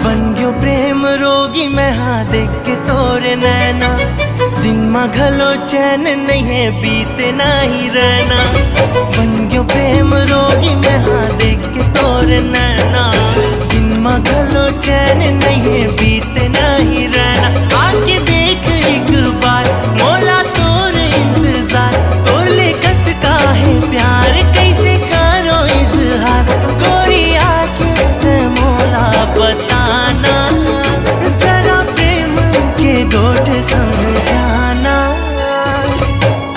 बन गयो प्रेम रोगी मैं हाँ देख के तोरे नैना, दिन में घलो चैन नहीं है बीते ना ही रहना। बन गयो प्रेम रोगी मैं हाँ देख के तोरे नैना, दिन में घलो चैन नहीं है बीते ना ही रहना। आके देख एक बार मोला तोर इंतजार, तोर लेकत का है प्यार कैसे करो इजहार। गोरी आके ते मोला बताना, जरा प्रेम के गोठ समझाना।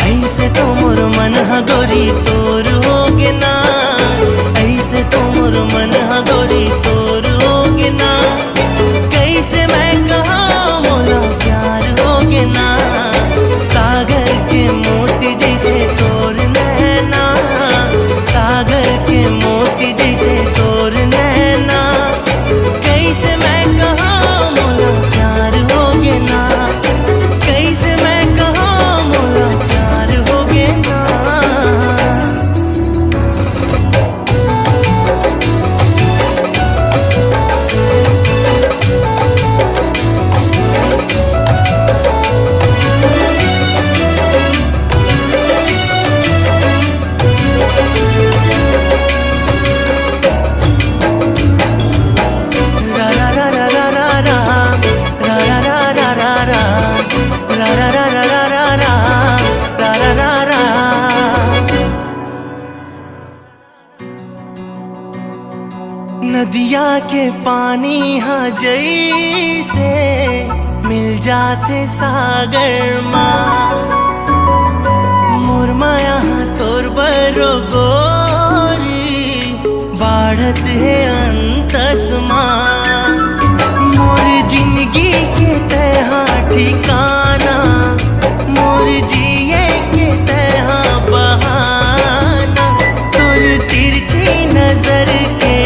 ऐसे तो मोर मन हा गोरी तोर होगे ना, ऐसे तो मोर मन हा गोरी तोर होगे ना। कैसे मैं कहा मोला प्यार होगे ना, सागर के मोती जैसे तोर नैना, सागर के मोती जैसे तोर नैना। कैसे मैं कहा मोला प्यार होगे ना, कैसे मैं कहा मोला प्यार होगे ना। नदिया के पानी हाँ जैसे मिल जाते सागर माँ, मोर माया तोर बरो गोरी बाढ़त है अंतस माँ। मोर जिंदगी के तहा ठिकाना, मोर जिए के तहा बहाना। तोर तिरछी नजर के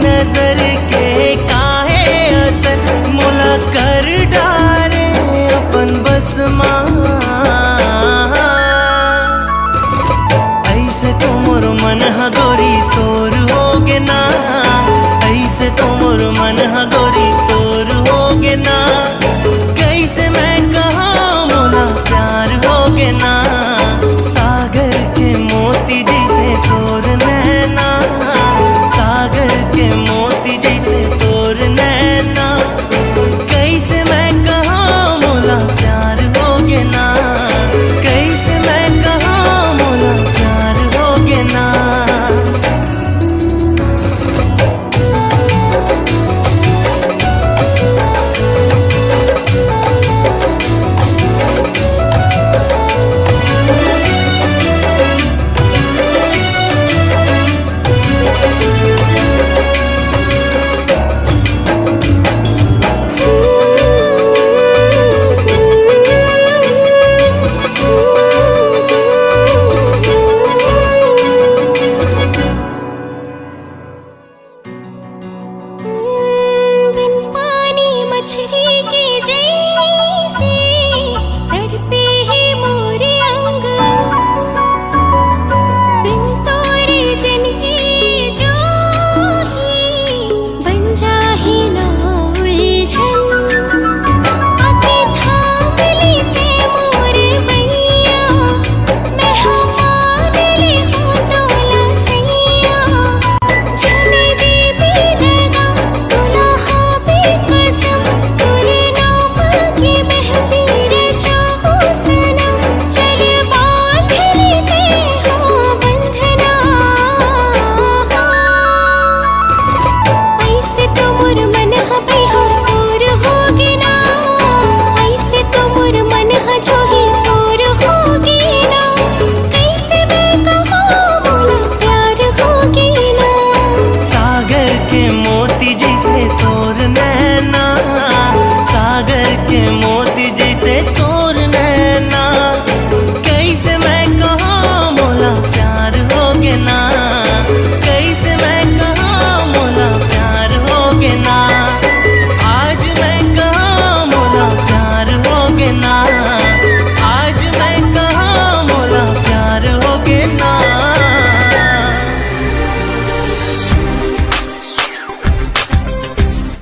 नजर के काहे असर, मोला कर डारे अपन बस माँ। ऐसे तो मोर मन हा गोरी